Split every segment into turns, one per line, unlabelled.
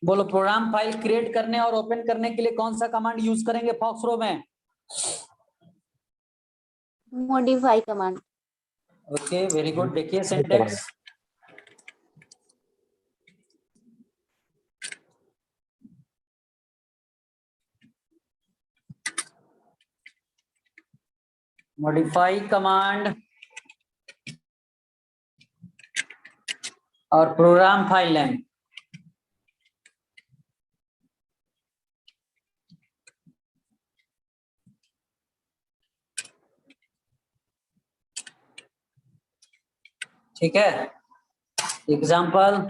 बोलो, program file create करने और ओपन करने के लिए कौन सा कमांड यूज करेंगे फॉक्सरो में?
Modify command.
Okay, very good. देखिए सिंटैक्स, मॉडिफाई कमांड और प्रोग्राम फाइल नेम। ठीक है, एग्जाम्पल,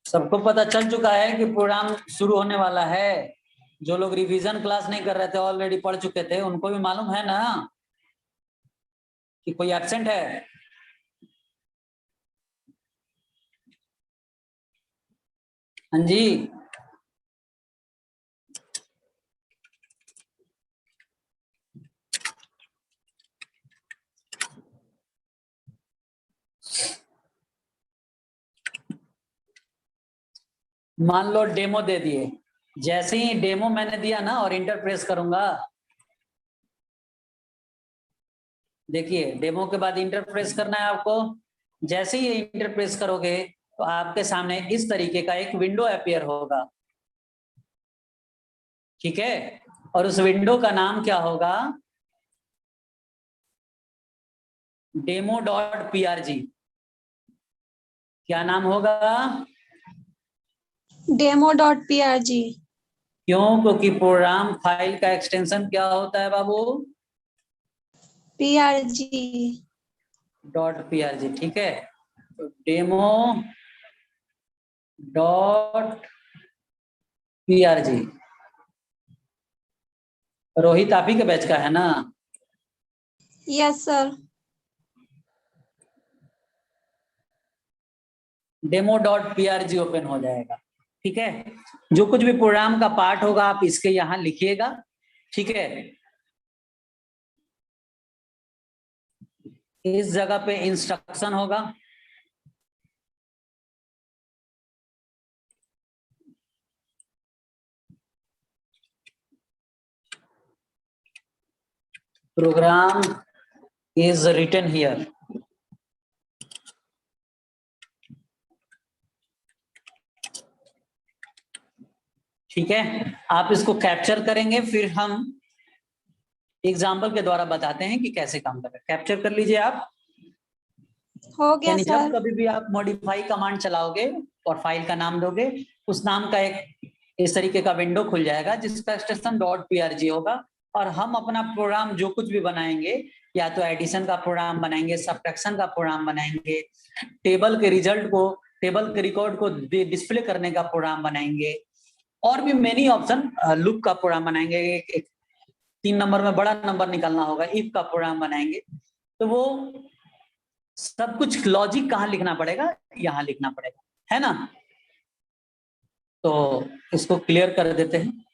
सबको पता चल चुका है कि प्रोग्राम शुरू होने वाला है। जो लोग रिवीजन क्लास नहीं कर रहे थे, ऑलरेडी पढ़ चुके थे, उनको भी मालूम है ना कि कोई एब्सेंट है? हाँ जी, मान लो डेमो दे दिए। जैसे ही डेमो मैंने दिया ना और इंटर प्रेस करूंगा, देखिए डेमो के बाद इंटर प्रेस करना है आपको। जैसे ही इंटर प्रेस करोगे तो आपके सामने इस तरीके का एक विंडो अपीयर होगा। ठीक है, और उस विंडो का नाम क्या होगा? demo.prg। क्या नाम होगा?
demo.prg।
क्यों? क्योंकि प्रोग्राम फाइल का एक्सटेंशन क्या होता है बाबू?
prg।
.prg। ठीक है, तो demo.prg। रोहित आप ही के बैच का है ना?
Yes sir.
demo.prg ओपन हो जाएगा। ठीक है, जो कुछ भी प्रोग्राम का पार्ट होगा आप इसके यहाँ लिखिएगा। ठीक है, इस जगह पे इंस्ट्रक्शन होगा। Program is written here. ठीक है, आप इसको कैप्चर करेंगे, फिर हम एग्जाम्पल के द्वारा बताते हैं कि कैसे काम करें। कैप्चर कर लीजिए आप।
हो गया
यानी जब
सर।
कभी भी आप मॉडिफाई कमांड चलाओगे और फाइल का नाम दोगे, उस नाम का एक इस तरीके का विंडो खुल जाएगा जिसका एक्सटेंशन .prg होगा। और हम अपना प्रोग्राम जो कुछ भी बनाएंगे, या तो एडिशन का प्रोग्राम बनाएंगे, सब्ट्रैक्शन का प्रोग्राम बनाएंगे, टेबल के रिजल्ट को, टेबल के रिकॉर्ड को डिस्प्ले करने का प्रोग्राम बनाएंगे, और भी मेनी ऑप्शन, लूप का प्रोग्राम बनाएंगे, एक 3 नंबर में बड़ा नंबर निकालना होगा, इफ का प्रोग्राम बनाएंगे। तो वो सब कुछ लॉजिक कहाँ लिखना पड़ेगा? यहाँ लिखना पड़ेगा, है ना? तो इसको क्लियर कर देते हैं।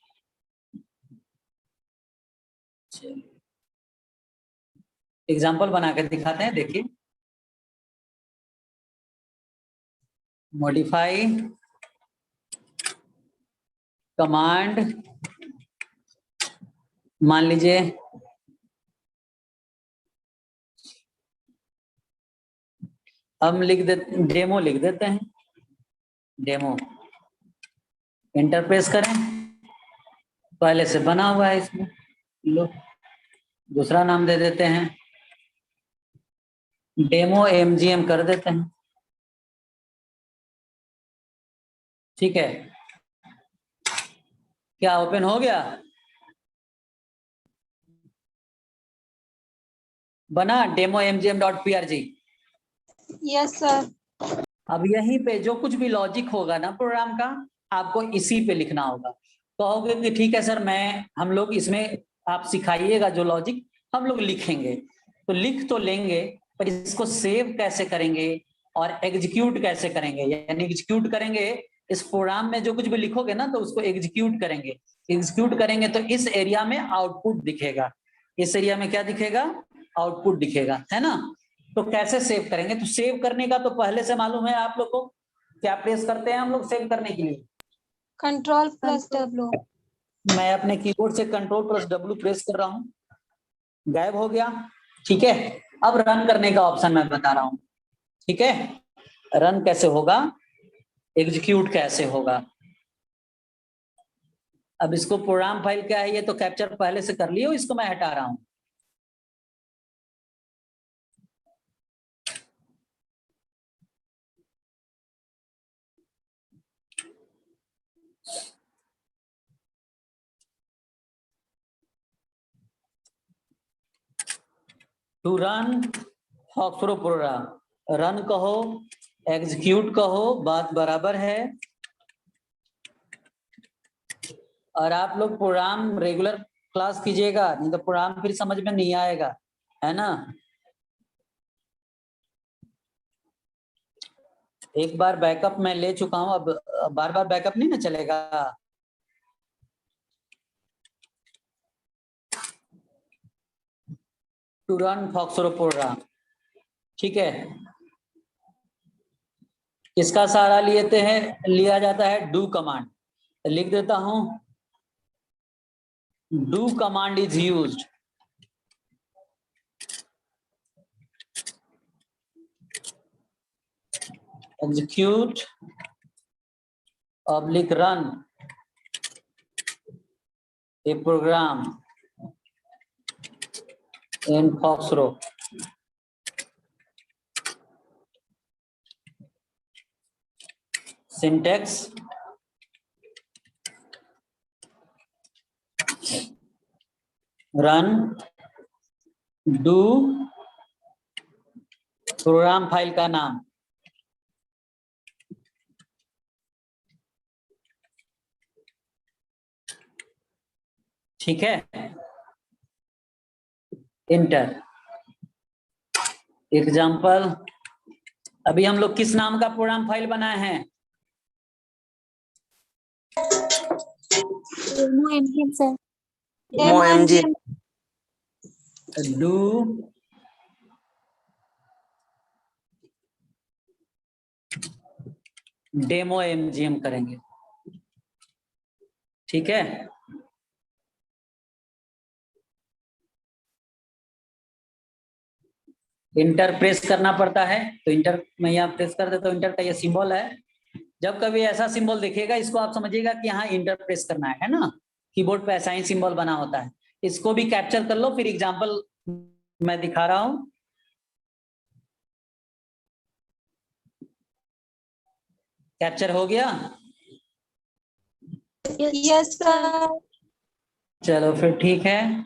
एग्जाम्पल बना कर दिखाते हैं। देखिए, मॉडिफाई कमांड, मान लीजिए हम लिख देते, डेमो लिख देते हैं। डेमो इंटर प्रेस करें, पहले से बना हुआ है इसमें, लो दूसरा नाम दे देते हैं, डेमो mgm कर देते हैं। ठीक है, क्या ओपन हो गया? बना demo.mgm.prg।
Yes sir.
अब यहीं पे जो कुछ भी लॉजिक होगा ना प्रोग्राम का, आपको इसी पे लिखना होगा। कहोगे कि ठीक है सर, हम लोग इसमें आप सिखाइएगा जो लॉजिक, हम लोग लिखेंगे। तो लिख तो लेंगे, पर इसको सेव कैसे करेंगे और एग्जीक्यूट कैसे करेंगे? यानी एग्जीक्यूट करेंगे, इस प्रोग्राम में जो कुछ भी लिखोगे ना, तो उसको एग्जीक्यूट करेंगे। एग्जीक्यूट करेंगे तो इस एरिया में आउटपुट दिखेगा। इस एरिया में क्या दिखेगा? आउटपुट दिखेगा, है ना? तो कैसे सेव करेंगे? तो सेव करने का तो पहले से मालूम है आप लोग को, क्या प्रेस करते हैं हम लोग सेव करने के लिए?
Ctrl+W।
मैं अपने कीबोर्ड से Ctrl+W प्रेस कर रहा हूं, गायब हो गया। ठीक है, अब रन करने का ऑप्शन मैं बता रहा हूं। ठीक है, रन कैसे होगा, एग्जीक्यूट कैसे होगा। अब इसको प्रोग्राम फाइल क्या है, ये तो कैप्चर पहले से कर लियो, इसको मैं हटा रहा हूं। टू रन फॉक्सरो प्रोग्राम, रन कहो एग्जीक्यूट कहो, बात बराबर है। और आप लोग प्रोग्राम रेगुलर क्लास कीजिएगा, नहीं तो प्रोग्राम फिर समझ में नहीं आएगा, है ना। एक बार बैकअप मैं ले चुका हूं, अब बार बार बैकअप नहीं ना चलेगा। टू रन फॉक्सरो प्रोग्राम, ठीक है। इसका सहारा लिया जाता है डू कमांड। लिख देता हूं, do command is used. execute oblique run a program in Foxrow. Syntax run do program file का नाम, ठीक है। इंटर। एग्जाम्पल, अभी हम लोग किस नाम का प्रोग्राम फाइल बनाए हैं?
Demo MGM sir.
Demo MGM.
Do demo MGM करेंगे, ठीक है। इंटर प्रेस करना पड़ता है, तो इंटर मैं यहाँ प्रेस कर देता हूँ। इंटर का ये सिंबल है, जब कभी ऐसा सिंबल दिखेगा इसको आप समझिएगा कि यहाँ इंटर प्रेस करना है ना। कीबोर्ड पे ऐसा ही सिंबल बना होता है। इसको भी कैप्चर कर लो, फिर एग्जांपल मैं दिखा रहा हूं। कैप्चर हो गया?
Yes sir.
चलो फिर ठीक है,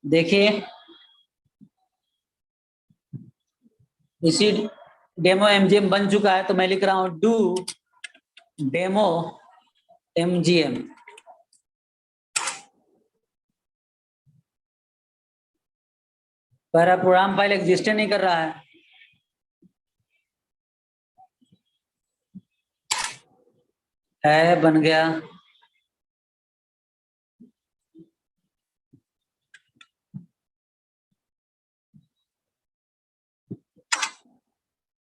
देखिए इसी डेमो एमजीएम बन चुका है, तो मैं लिख रहा हूं डू डेमो एमजीएम। पर प्रोग्राम फाइल एग्जिस्ट नहीं कर रहा है बन गया।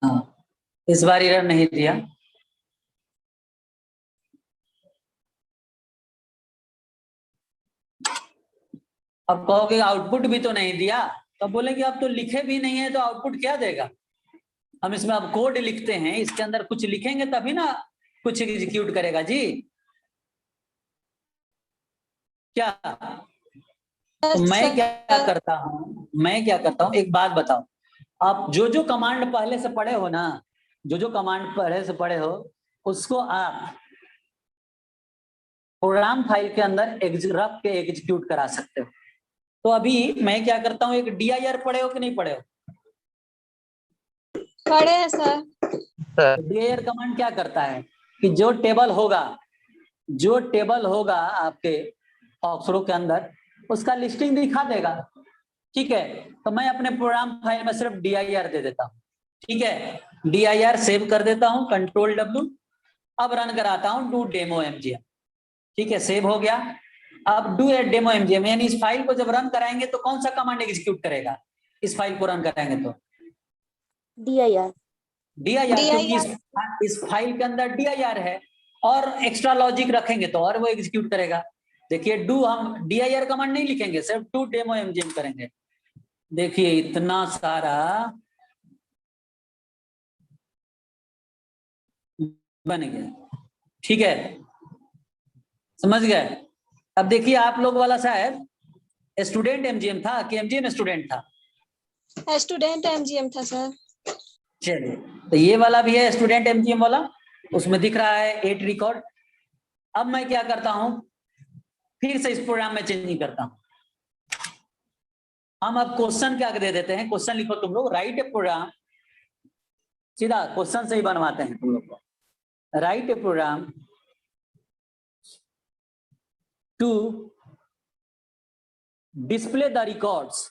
हाँ, इस बार एरर नहीं दिया। अब कहोगे आउटपुट भी तो नहीं दिया, तो बोलेंगे अब तो लिखे भी नहीं है तो आउटपुट क्या देगा। हम इसमें अब कोड लिखते हैं, इसके अंदर कुछ लिखेंगे तभी ना कुछ एग्जीक्यूट करेगा जी। क्या तो मैं क्या करता हूं, एक बात बताओ, आप जो कमांड पहले से पढ़े हो ना, जो कमांड पहले से पढ़े हो उसको आप प्रोग्राम फाइल के अंदर रख के एग्जीक्यूट करा सकते हो। तो अभी मैं क्या करता हूं, एक dir पढ़े हो कि नहीं पढ़े हो?
पढ़े हैं सर।
dir कमांड क्या करता है कि जो टेबल होगा आपके फॉक्सरो के अंदर, उसका लिस्टिंग दिखा देगा, ठीक है। तो मैं अपने प्रोग्राम फाइल में सिर्फ dir दे देता हूं, ठीक है। dir सेव कर देता हूं, Ctrl+W। अब रन कराता हूं डू डेमो एमजीएम, ठीक है, सेव हो गया। अब डू डेमो एमजीएम, यानी इस फाइल को जब रन कराएंगे तो कौन सा कमांड एग्जीक्यूट करेगा? इस फाइल को रन करेंगे तो
DIR
DIR, क्योंकि इस फाइल के अंदर DIR है, और एक्स्ट्रा लॉजिक रखेंगे तो और वो एग्जीक्यूट करेगा। देखिए डू, हम DIR कमांड नहीं लिखेंगे, सिर्फ डू डेमो एमजीएम करेंगे। देखिए इतना सारा बन गया, ठीक है, समझ गए। अब देखिए आप लोग वाला शायद स्टूडेंट एमजीएम था कि एमजीएम स्टूडेंट था?
स्टूडेंट एमजीएम था सर।
चलिए, तो ये वाला भी है स्टूडेंट एमजीएम वाला, उसमें दिख रहा है 8 रिकॉर्ड। अब मैं क्या करता हूं, फिर से इस प्रोग्राम में चेंजिंग करता हूं। हम अब क्वेश्चन क्या दे देते हैं, क्वेश्चन लिखो तुम लोग, राइट ए प्रोग्राम, सीधा क्वेश्चन से ही बनवाते हैं तुम लोग को। Write a program to display the records,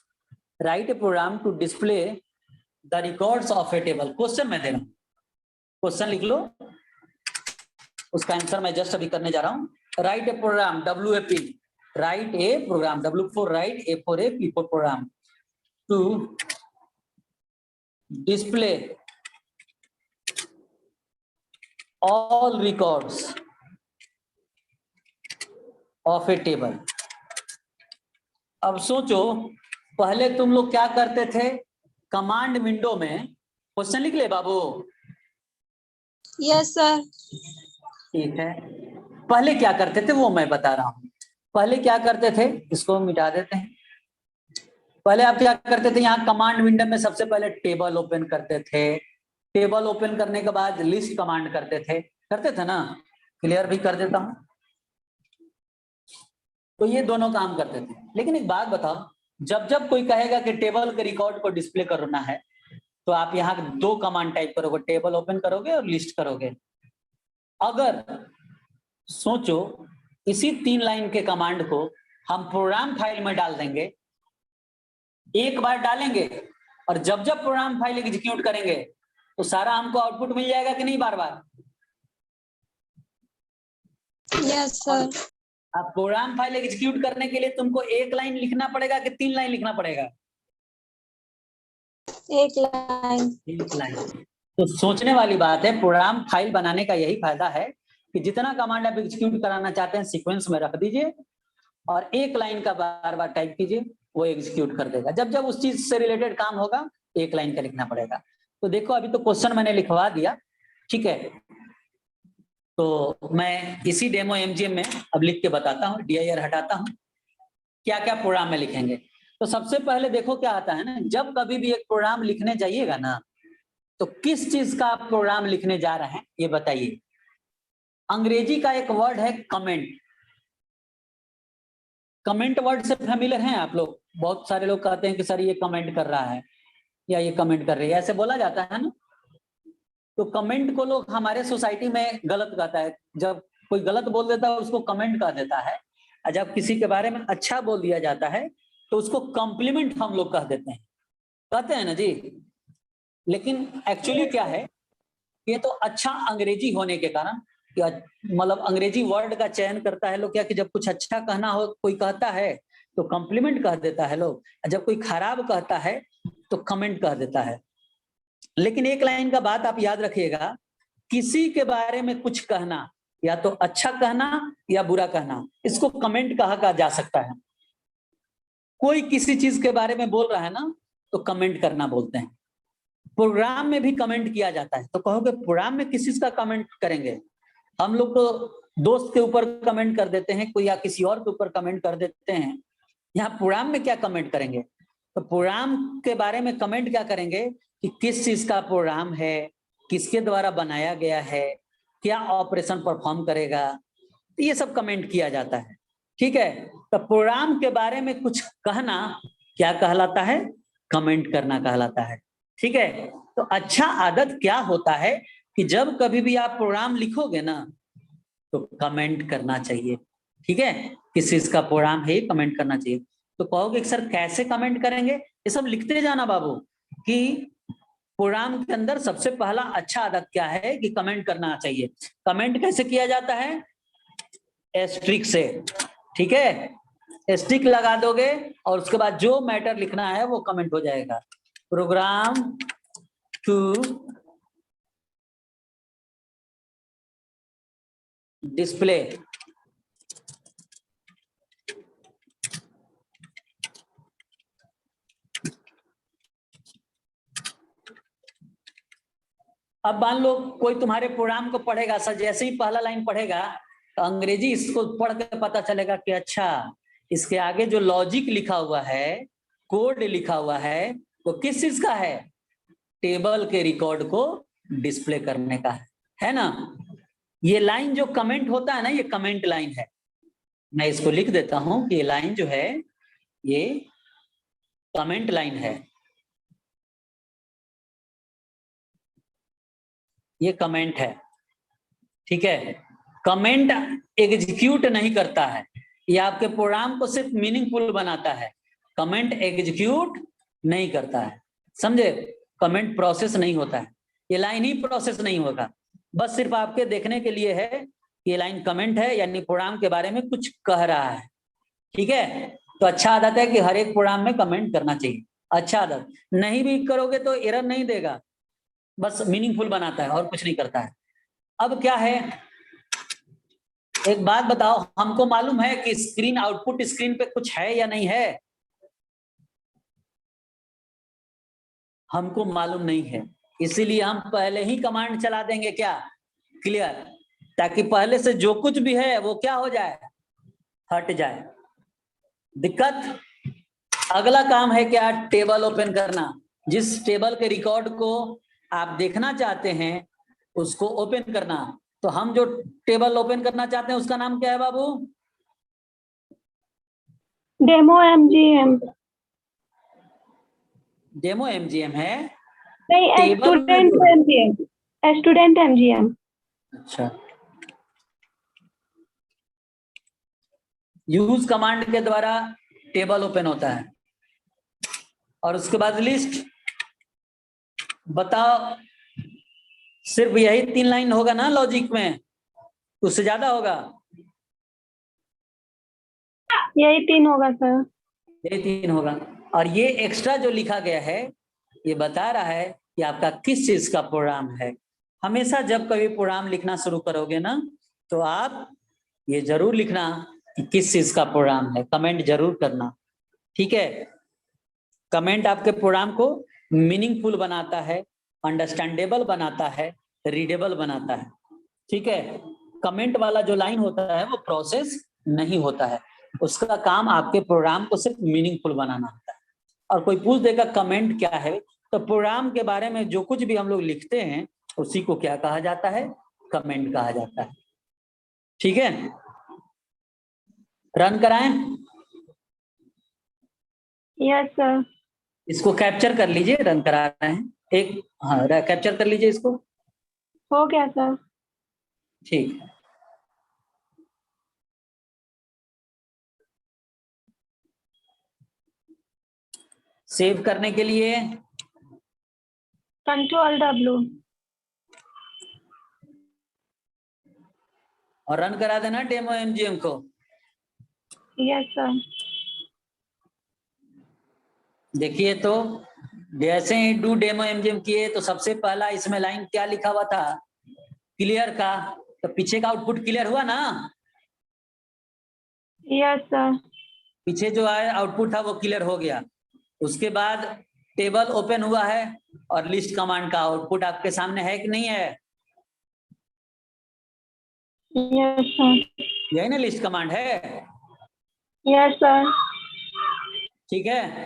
write a program to display the records of a table. Question मैं दे रहा हूं, क्वेश्चन लिख लो, उसका आंसर मैं जस्ट अभी करने जा रहा हूं। Write a program, WAP, write a program, W for write, A for P for program, to display all records of a table. अब सोचो, पहले तुम लोग क्या करते थे, कमांड विंडो में क्वेश्चन लिख ले बाबू।
Yes sir.
ठीक है, पहले क्या करते थे वो मैं बता रहा हूं। पहले क्या करते थे, इसको मिटा देते हैं। पहले आप क्या करते थे, यहाँ कमांड विंडो में सबसे पहले टेबल ओपन करते थे। टेबल ओपन करने के बाद लिस्ट कमांड करते थे ना, क्लियर भी कर देता हूं। तो ये दोनों काम करते थे। लेकिन एक बात बताओ, जब जब कोई कहेगा कि टेबल के रिकॉर्ड को डिस्प्ले करना है, तो आप यहाँ दो कमांड टाइप करोगे, टेबल ओपन करोगे और लिस्ट करोगे। अगर सोचो इसी 3 लाइन के कमांड को हम प्रोग्राम फाइल में डाल देंगे, एक बार डालेंगे और जब जब प्रोग्राम फाइल एग्जीक्यूट करेंगे तो सारा हमको आउटपुट मिल जाएगा कि नहीं बार बार?
Yes sir.
अब प्रोग्राम फाइल एग्जीक्यूट करने के लिए तुमको 1 लाइन लिखना पड़ेगा कि 3 लाइन लिखना पड़ेगा?
1 लाइन।
1 लाइन। तो सोचने वाली बात है, प्रोग्राम फाइल बनाने का यही फायदा है कि जितना कमांड आप एग्जीक्यूट कराना चाहते हैं सीक्वेंस में रख दीजिए और 1 लाइन का बार बार टाइप कीजिए, वो एग्जीक्यूट कर देगा। जब जब उस चीज से रिलेटेड काम होगा 1 लाइन का लिखना पड़ेगा। तो देखो अभी तो क्वेश्चन मैंने लिखवा दिया, ठीक है। तो मैं इसी डेमो एमजीएम में अब लिख के बताता हूँ, DIR हटाता हूँ, क्या क्या प्रोग्राम में लिखेंगे। तो सबसे पहले देखो क्या आता है ना, जब कभी भी एक प्रोग्राम लिखने जाइएगा ना, तो किस चीज का आप प्रोग्राम लिखने जा रहे हैं ये बताइए। अंग्रेजी का एक वर्ड है कमेंट। कमेंट वर्ड से फैमिलियर हैं आप लोग? बहुत सारे लोग कहते हैं कि सर ये कमेंट कर रहा है या ये कमेंट कर रही है, ऐसे बोला जाता है ना। तो कमेंट को लोग हमारे सोसाइटी में गलत कहता है, जब कोई गलत बोल देता है उसको कमेंट कह देता है, और जब किसी के बारे में अच्छा बोल दिया जाता है तो उसको कॉम्प्लीमेंट हम लोग कह देते हैं, कहते हैं ना जी। लेकिन एक्चुअली क्या है, ये तो अच्छा अंग्रेजी होने के कारण, मतलब अंग्रेजी वर्ड का चयन करता है लोग क्या, कि जब कुछ अच्छा कहना हो कोई कहता है तो कॉम्प्लीमेंट कह देता है लोग, जब कोई खराब कहता है तो कमेंट कह देता है। लेकिन 1 लाइन का बात आप याद रखिएगा, किसी के बारे में कुछ कहना, या तो अच्छा कहना या बुरा कहना, इसको कमेंट कहा जा सकता है। कोई किसी चीज के बारे में बोल रहा है ना, तो कमेंट करना बोलते हैं। प्रोग्राम में भी कमेंट किया जाता है। तो कहोगे प्रोग्राम में किस चीज का कमेंट करेंगे? हम लोग तो दोस्त के ऊपर कमेंट कर देते हैं, कोई या किसी और के ऊपर कमेंट कर देते हैं। यहाँ प्रोग्राम में क्या कमेंट करेंगे? तो प्रोग्राम के बारे में कमेंट क्या करेंगे कि किस चीज का प्रोग्राम है, किसके द्वारा बनाया गया है, क्या ऑपरेशन परफॉर्म करेगा, तो ये सब कमेंट किया जाता है, ठीक है। तो प्रोग्राम के बारे में कुछ कहना क्या कहलाता है? कमेंट करना कहलाता है, ठीक है। तो अच्छा आदत क्या होता है कि जब कभी भी आप प्रोग्राम लिखोगे ना तो कमेंट करना चाहिए, ठीक है। किस चीज का प्रोग्राम है कमेंट करना चाहिए। तो कहोगे सर कैसे कमेंट करेंगे? ये सब लिखते जाना बाबू, कि प्रोग्राम के अंदर सबसे पहला अच्छा आदत क्या है कि कमेंट करना चाहिए। कमेंट कैसे किया जाता है? एस्ट्रिक से, ठीक है। स्टिक लगा दोगे और उसके बाद जो मैटर लिखना है वो कमेंट हो जाएगा। प्रोग्राम टू डिस्प्ले अब मान लो कोई तुम्हारे प्रोग्राम को पढ़ेगा सर, जैसे ही पहला लाइन पढ़ेगा तो अंग्रेजी इसको पढ़ के पता चलेगा कि अच्छा इसके आगे जो लॉजिक लिखा हुआ है, कोड लिखा हुआ है, वो किस चीज का है? टेबल के रिकॉर्ड को डिस्प्ले करने का है ना। ये लाइन जो कमेंट होता है ना, ये कमेंट लाइन है। मैं इसको लिख देता हूं कि ये लाइन जो है ये कमेंट लाइन है, ये कमेंट है, ठीक है। कमेंट एग्जीक्यूट नहीं करता है, ये आपके प्रोग्राम को सिर्फ मीनिंगफुल बनाता है। कमेंट एग्जीक्यूट नहीं करता है, समझे? कमेंट प्रोसेस नहीं होता है, ये लाइन ही प्रोसेस नहीं होगा। बस सिर्फ आपके देखने के लिए है कि ये लाइन कमेंट है, यानी प्रोग्राम के बारे में कुछ कह रहा है, ठीक है। तो अच्छा आदत है कि हर एक प्रोग्राम में कमेंट करना चाहिए, अच्छा आदत। नहीं भी करोगे तो एरर नहीं देगा, बस मीनिंगफुल बनाता है और कुछ नहीं करता है। अब क्या है, एक बात बताओ, हमको मालूम है कि स्क्रीन आउटपुट स्क्रीन पे कुछ है या नहीं है? हमको मालूम नहीं है, इसीलिए हम पहले ही कमांड चला देंगे, क्या? क्लियर, ताकि पहले से जो कुछ भी है वो क्या हो जाए, हट जाए। दिक्कत, अगला काम है क्या? टेबल ओपन करना। जिस टेबल के रिकॉर्ड को आप देखना चाहते हैं उसको ओपन करना। तो हम जो टेबल ओपन करना चाहते हैं उसका नाम क्या है बाबू?
Demo MGM.
डेमो एमजीएम है?
नहीं,
table
student MGM, student MGM.
अच्छा, यूज कमांड के द्वारा टेबल ओपन होता है और उसके बाद लिस्ट। बताओ, सिर्फ यही 3 लाइन होगा ना लॉजिक में, उससे ज्यादा होगा?
यही 3 होगा सर।
यही 3 होगा। और ये एक्स्ट्रा जो लिखा गया है ये बता रहा है कि आपका किस चीज का प्रोग्राम है। हमेशा जब कभी प्रोग्राम लिखना शुरू करोगे ना तो आप ये जरूर लिखना कि किस चीज का प्रोग्राम है, कमेंट जरूर करना, ठीक है। कमेंट आपके प्रोग्राम को मीनिंगफुल बनाता है, अंडरस्टैंडेबल बनाता है, रीडेबल बनाता है, ठीक है। कमेंट वाला जो लाइन होता है वो प्रोसेस नहीं होता है, उसका काम आपके प्रोग्राम को सिर्फ मीनिंगफुल बनाना होता है। और कोई पूछ देगा कमेंट क्या है, तो प्रोग्राम के बारे में जो कुछ भी हम लोग लिखते हैं उसी को क्या कहा जाता है? कमेंट कहा जाता है, ठीक है। रन कराएं?
Yes sir.
इसको कैप्चर कर लीजिए, रन करा रहे हैं एक, हाँ कैप्चर कर लीजिए इसको।
हो गया सर।
ठीक है, सेव करने के लिए
Ctrl+W
और रन करा देना डेमो एमजीएम को।
Yes sir.
देखिए तो जैसे ही डू डेमो एमजीएम किए तो सबसे पहला इसमें लाइन क्या लिखा हुआ था? क्लियर का। तो पीछे का आउटपुट क्लियर हुआ ना?
Yes sir.
पीछे जो है आउटपुट था वो क्लियर हो गया। उसके बाद टेबल ओपन हुआ है और लिस्ट कमांड का आउटपुट आपके सामने है कि नहीं है?
Yes sir.
यही ना लिस्ट कमांड है?
Yes sir.
ठीक है,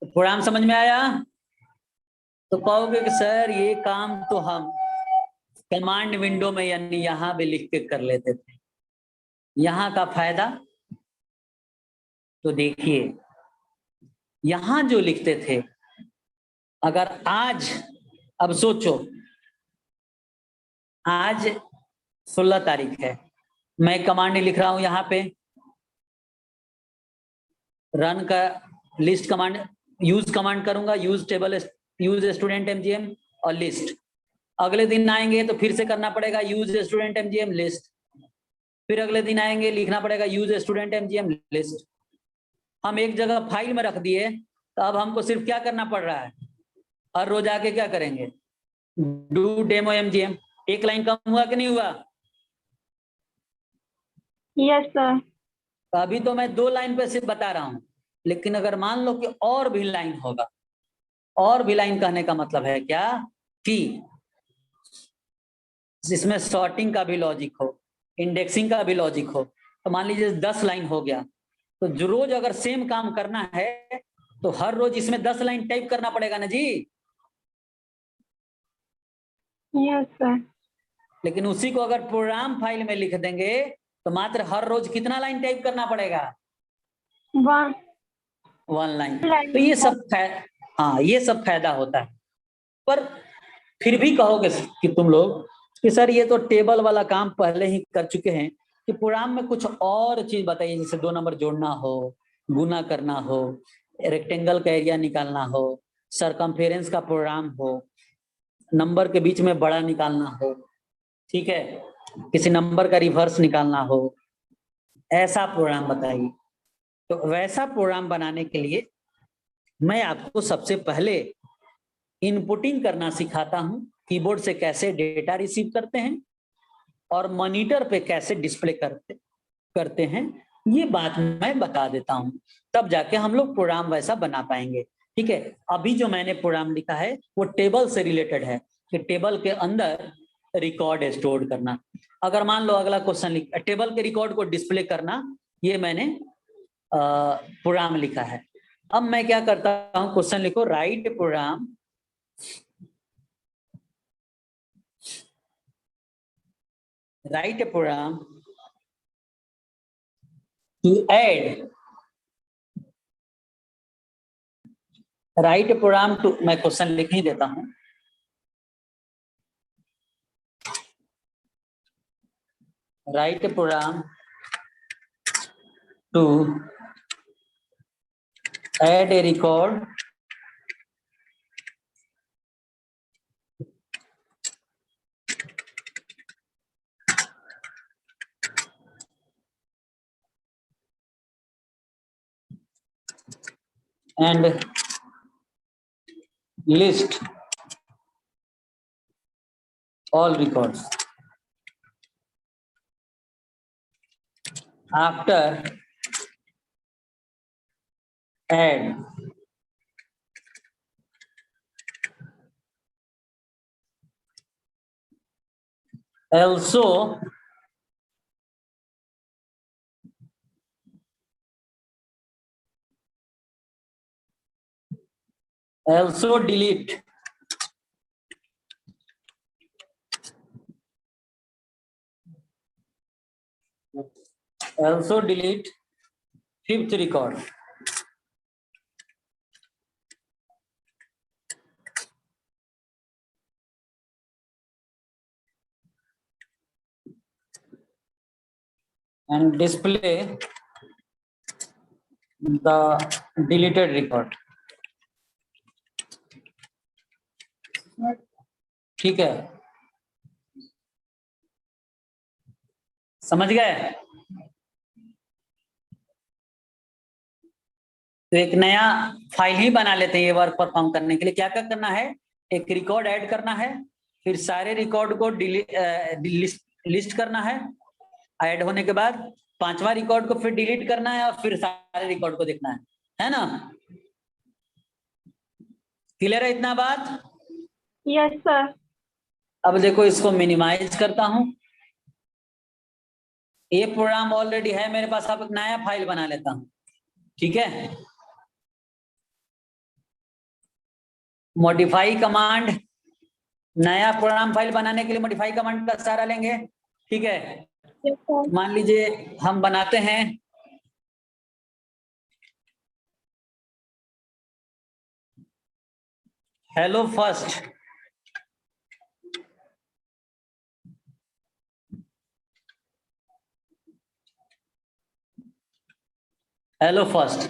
तो प्रोग्राम समझ में आया? तो कहोगे कि सर ये काम तो हम कमांड विंडो में यानी यहां भी लिख के कर लेते थे, यहां का फायदा तो देखिए, यहां जो लिखते थे, अगर आज, अब सोचो आज 16 तारीख है, मैं कमांड लिख रहा हूं यहां पे, रन का लिस्ट कमांड यूज कमांड करूंगा, use table use student MGM और लिस्ट। अगले दिन आएंगे तो फिर से करना पड़ेगा यूज स्टूडेंट एमजीएम लिस्ट, फिर अगले दिन आएंगे लिखना पड़ेगा यूज स्टूडेंट एमजीएम लिस्ट। हम एक जगह फाइल में रख दिए, तो अब हमको सिर्फ क्या करना पड़ रहा है, हर रोज आके क्या करेंगे, डू डेमो एमजीएम। एक लाइन कम हुआ कि नहीं हुआ?
Yes sir.
तो अभी तो मैं 2 लाइन पे सिर्फ बता रहा हूं, लेकिन अगर मान लो कि और भी लाइन होगा, और भी लाइन कहने का मतलब है क्या कि जिसमें सॉर्टिंग का भी लॉजिक हो, इंडेक्सिंग का भी लॉजिक हो, तो मान लीजिए 10 लाइन हो गया, तो जो रोज अगर सेम काम करना है तो हर रोज इसमें 10 लाइन टाइप करना पड़ेगा ना जी।
Yes sir.
लेकिन उसी को अगर प्रोग्राम फाइल में लिख देंगे तो मात्र हर रोज कितना लाइन टाइप करना पड़ेगा? 1 लाइन। तो ये सब हाँ, ये सब फायदा होता है। पर फिर भी कहोगे कि तुम लोग कि सर ये तो टेबल वाला काम पहले ही कर चुके हैं, कि प्रोग्राम में कुछ और चीज बताइए, जैसे 2 नंबर जोड़ना हो, गुना करना हो, रेक्टेंगल का एरिया निकालना हो, सरकमफेरेंस का प्रोग्राम हो, नंबर के बीच में बड़ा निकालना हो, ठीक है, किसी नंबर का रिवर्स निकालना हो, ऐसा प्रोग्राम बताइए। तो वैसा प्रोग्राम बनाने के लिए मैं आपको सबसे पहले इनपुटिंग करना सिखाता हूं, कीबोर्ड से कैसे डेटा रिसीव करते हैं और मॉनिटर पे कैसे डिस्प्ले करते हैं, ये बात मैं बता देता हूं, तब जाके हम लोग प्रोग्राम वैसा बना पाएंगे। ठीक है, अभी जो मैंने प्रोग्राम लिखा है वो टेबल से रिलेटेड है, कि टेबल के अंदर रिकॉर्ड स्टोर करना। अगर मान लो अगला क्वेश्चन लिख, टेबल के रिकॉर्ड को डिस्प्ले करना, ये मैंने प्रोग्राम लिखा है। अब मैं क्या करता हूं, क्वेश्चन लिखो, राइट प्रोग्राम to add मैं क्वेश्चन लिख ही देता हूं, write program to add a record and list all records. After add also delete fifth record. And display the deleted record. ठीक है, समझ गए? तो एक नया फाइल ही बना लेते हैं ये वर्क परफॉर्म करने के लिए। क्या क्या करना है, एक रिकॉर्ड ऐड करना है, फिर सारे रिकॉर्ड को लिस्ट करना है, ऐड होने के बाद 5वां रिकॉर्ड को फिर डिलीट करना है और फिर सारे रिकॉर्ड को देखना है ना? क्लियर है इतना बात?
Yes sir.
अब देखो, इसको मिनिमाइज करता हूं, ये प्रोग्राम ऑलरेडी है मेरे पास, अब एक नया फाइल बना लेता हूं। ठीक है, मॉडिफाई कमांड, नया प्रोग्राम फाइल बनाने के लिए मॉडिफाई कमांड का सहारा लेंगे। ठीक है,
यस सर।
मान लीजिए हम बनाते हैं हेलो फर्स्ट, हेलो फर्स्ट।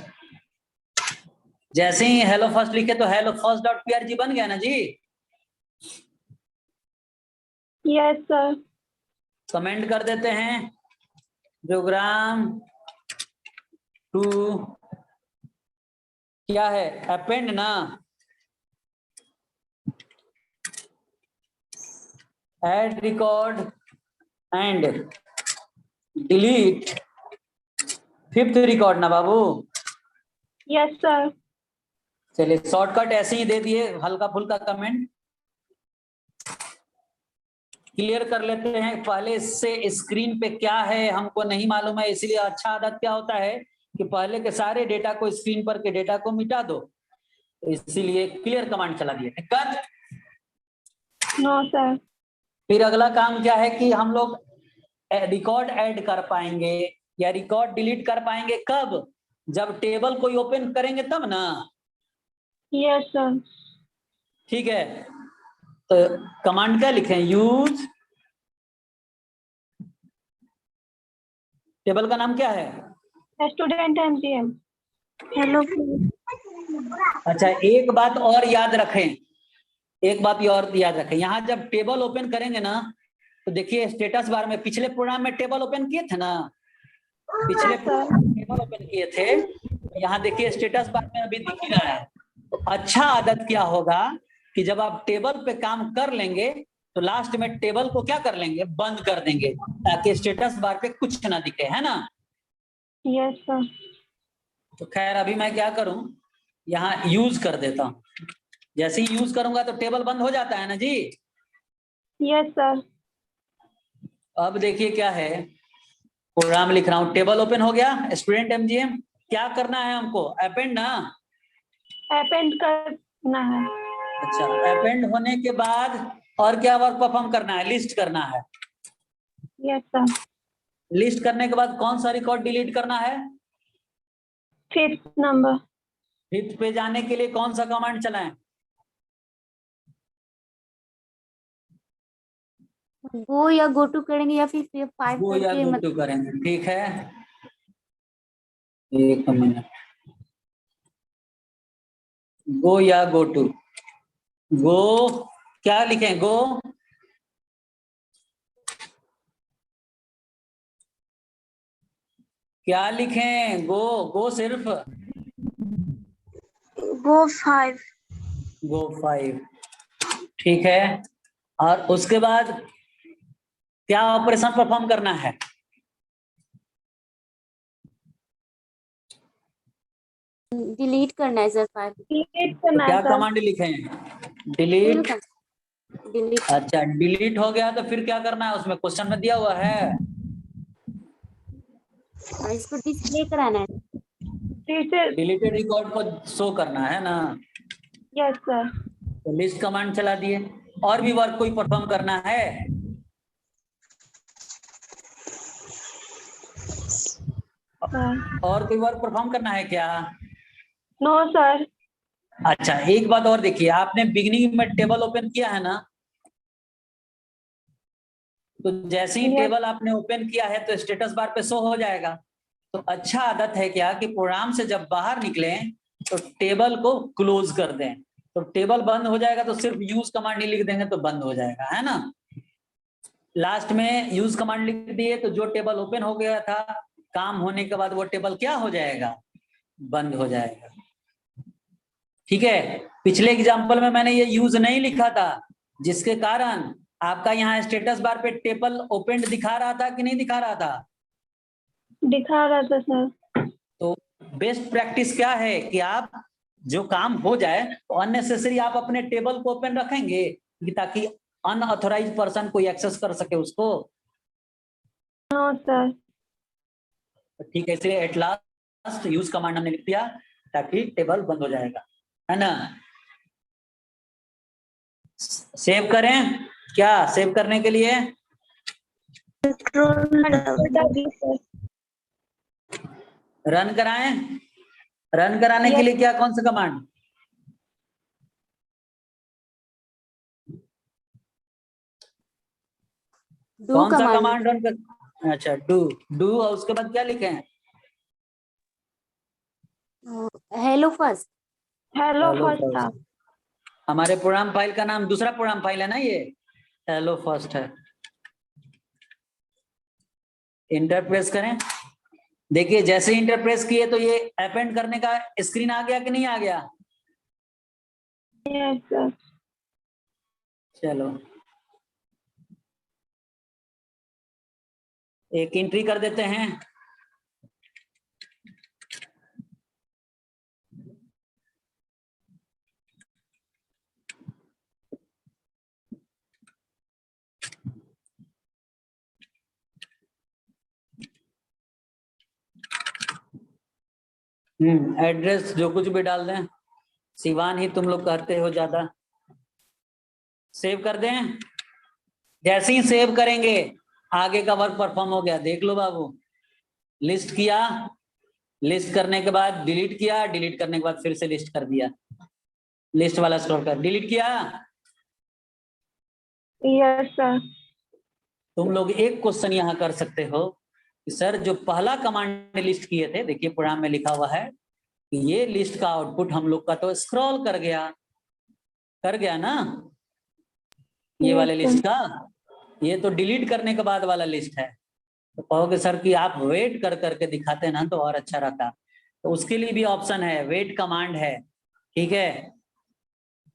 जैसे ही हेलो फर्स्ट लिखे तो हेलो फर्स्ट डॉट पीआरजी बन गया ना जी।
Yes, sir.
कमेंट कर देते हैं प्रोग्राम टू क्या है, अपेंड ना, add record and delete fifth record ना बाबू।
Yes, sir.
चलिए शॉर्टकट ऐसे ही दे दिए, हल्का फुल्का कमेंट क्लियर कर लेते हैं। पहले से स्क्रीन पे क्या है हमको नहीं मालूम है, इसलिए अच्छा आदत क्या होता है कि पहले के सारे डेटा को, स्क्रीन पर के डेटा को मिटा दो, इसीलिए क्लियर कमांड चला दिया। दिक्कत?
No, sir.
फिर अगला काम क्या है कि हम लोग रिकॉर्ड ऐड कर पाएंगे या रिकॉर्ड डिलीट कर पाएंगे कब? जब टेबल कोई ओपन करेंगे तब ना।
Yes, sir.
ठीक है, तो कमांड क्या लिखें? यूज, टेबल का नाम क्या है?
Student MGM.
हेलो
अच्छा एक बात और याद रखें, एक बात और याद रखें, यहाँ जब टेबल ओपन करेंगे ना तो देखिए स्टेटस बार में, पिछले प्रोग्राम में टेबल ओपन किए थे ना, पिछले टेबल ओपन किए थे, यहाँ देखिए स्टेटस बार में अभी दिख ही रहा है। तो अच्छा आदत क्या होगा कि जब आप टेबल पे काम कर लेंगे तो लास्ट में टेबल को क्या कर लेंगे? बंद कर देंगे, ताकि स्टेटस बार पे कुछ ना दिखे, है ना।
Yes, sir.
तो खैर अभी मैं क्या करूं, यहाँ यूज कर देता हूं। जैसे ही यूज करूंगा तो टेबल बंद हो जाता है ना जी।
Yes, sir.
अब देखिए क्या है, प्रोग्राम लिख रहा हूं, टेबल ओपन हो गया, स्टूडेंट एमजीएम। क्या करना है हमको? अपेंड ना।
Append करना है।
अच्छा अपेंड होने के बाद और क्या वर्क परफॉर्म करना है? लिस्ट करना है।
Yes, sir.
लिस्ट करने के बाद कौन सा रिकॉर्ड डिलीट करना है?
5th number.
फिफ्थ पे जाने के लिए कौन सा कमांड चलाएं?
गो या गो टू करेंगे या फिर 5
गो या
करके
गो टू करेंगे, ठीक है। एक मिनट, गो या गो टू। गो क्या लिखें? गो क्या लिखें? गो, गो सिर्फ
गो 5
गो 5, ठीक है। और उसके बाद क्या ऑपरेशन परफॉर्म करना है?
डिलीट करना है सर 5
Delete
तो
करना
क्या
है, sir.
कमांड लिखें? डिलीट।
डिलीट
अच्छा डिलीट हो गया तो फिर क्या करना है? उसमें क्वेश्चन में दिया हुआ है,
इसको डिस्प्ले कराना है।
Teacher.
डिलीटेड रिकॉर्ड को शो करना है ना।
Yes, sir.
तो लिस्ट कमांड चला दिए। और भी वर्क कोई परफॉर्म करना है? और कोई वर्क परफॉर्म करना है क्या?
No, sir.
अच्छा एक बात और देखिए, आपने बिगिनिंग में टेबल ओपन किया है ना, तो जैसे ही
Yes.
टेबल आपने ओपन किया है तो स्टेटस बार पे शो हो जाएगा। तो अच्छा आदत है क्या कि प्रोग्राम से जब बाहर निकले तो टेबल को क्लोज कर दें। तो टेबल बंद हो जाएगा तो सिर्फ यूज कमांड ही लिख देंगे तो बंद हो जाएगा, है ना। लास्ट में यूज कमांड लिख दिए तो जो टेबल ओपन हो गया था, काम होने के बाद वो टेबल क्या हो जाएगा? बंद हो जाएगा, ठीक है। पिछले एग्जांपल में मैंने ये यूज नहीं लिखा था, जिसके कारण आपका यहाँ स्टेटस बार पे टेबल ओपन दिखा रहा था कि नहीं दिखा रहा था?
दिखा रहा था, sir.
तो बेस्ट प्रैक्टिस क्या है कि आप जो काम हो जाए तो अननेसेसरी आप अपने टेबल को ओपन रखेंगे कि ताकि अनऑथोराइज पर्सन कोई एक्सेस कर सके उसको।
No, sir.
ठीक है, इसलिए एट लास्ट यूज कमांड हमने लिख दिया ताकि टेबल बंद हो जाएगा, है ना। सेव करें क्या? सेव करने के लिए रन कराएं। रन कराने के लिए क्या, कौन सा कमांड? कौन सा कमांड रन कर? अच्छा डू। डू और उसके बाद क्या लिखें?
Hello first.
Hello, first.
हमारे प्रोग्राम फाइल का नाम दूसरा प्रोग्राम फाइल है ना ये। हेलो फर्स्ट है। इंटर प्रेस करें। देखिए जैसे इंटर प्रेस किए तो ये अपेंड करने का स्क्रीन आ गया कि नहीं आ गया?
Yes, sir.
चलो एक एंट्री कर देते हैं। एड्रेस जो कुछ भी डाल दें। सिवान ही तुम लोग कहते हो ज्यादा। सेव कर दें। जैसे ही सेव करेंगे आगे का वर्क परफॉर्म हो गया। देख लो बाबू, लिस्ट किया, लिस्ट करने के बाद डिलीट किया, डिलीट करने के बाद फिर से लिस्ट कर दिया। लिस्ट वाला स्क्रॉल कर, डिलीट किया।
Yes, sir.
तुम लोग एक क्वेश्चन यहाँ कर सकते हो कि सर जो पहला कमांड लिस्ट किए थे, देखिए प्रोग्राम में लिखा हुआ है कि ये लिस्ट का आउटपुट हम लोग का तो स्क्रॉल कर गया ना, ये वाले लिस्ट का। ये तो डिलीट करने के बाद वाला लिस्ट है। तो कहोगे सर कि आप वेट कर करके दिखाते ना तो और अच्छा रहता। तो उसके लिए भी ऑप्शन है, वेट कमांड है। ठीक है,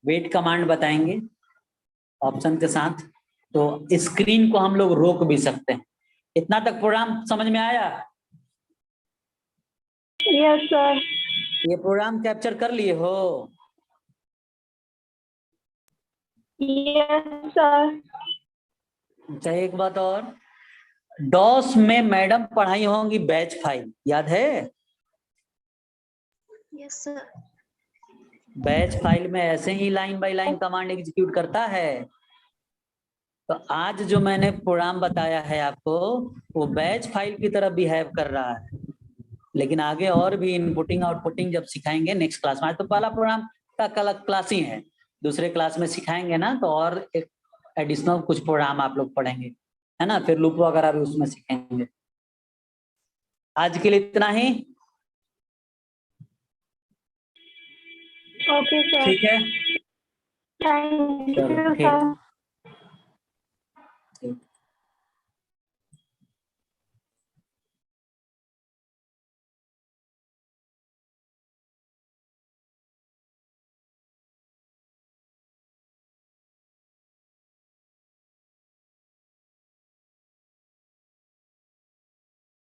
वेट कमांड बताएंगे ऑप्शन के साथ। तो स्क्रीन को हम लोग रोक भी सकते हैं। इतना तक प्रोग्राम समझ में आया?
Yes, sir.
ये प्रोग्राम कैप्चर कर लिए हो?
Yes, sir.
अच्छा एक बात और, डॉस में मैडम पढ़ाई होंगी बैच फाइल, याद है?
Yes, sir.
बैच फाइल में ऐसे ही line by line command execute करता है। तो आज जो मैंने प्रोग्राम बताया है आपको, वो बैच फाइल की तरह बिहेव कर रहा है। लेकिन आगे और भी इनपुटिंग आउटपुटिंग जब सिखाएंगे नेक्स्ट क्लास में। आज तो पहला प्रोग्राम का क्लास ही है, दूसरे क्लास में सिखाएंगे ना तो और एक एडिशनल कुछ प्रोग्राम आप लोग पढ़ेंगे, है ना। फिर लूप वगैरह भी उसमें सीखेंगे। आज के लिए इतना ही।
Okay, sir.
ठीक है,
Thank
चलो
you,
ठीक।
sir.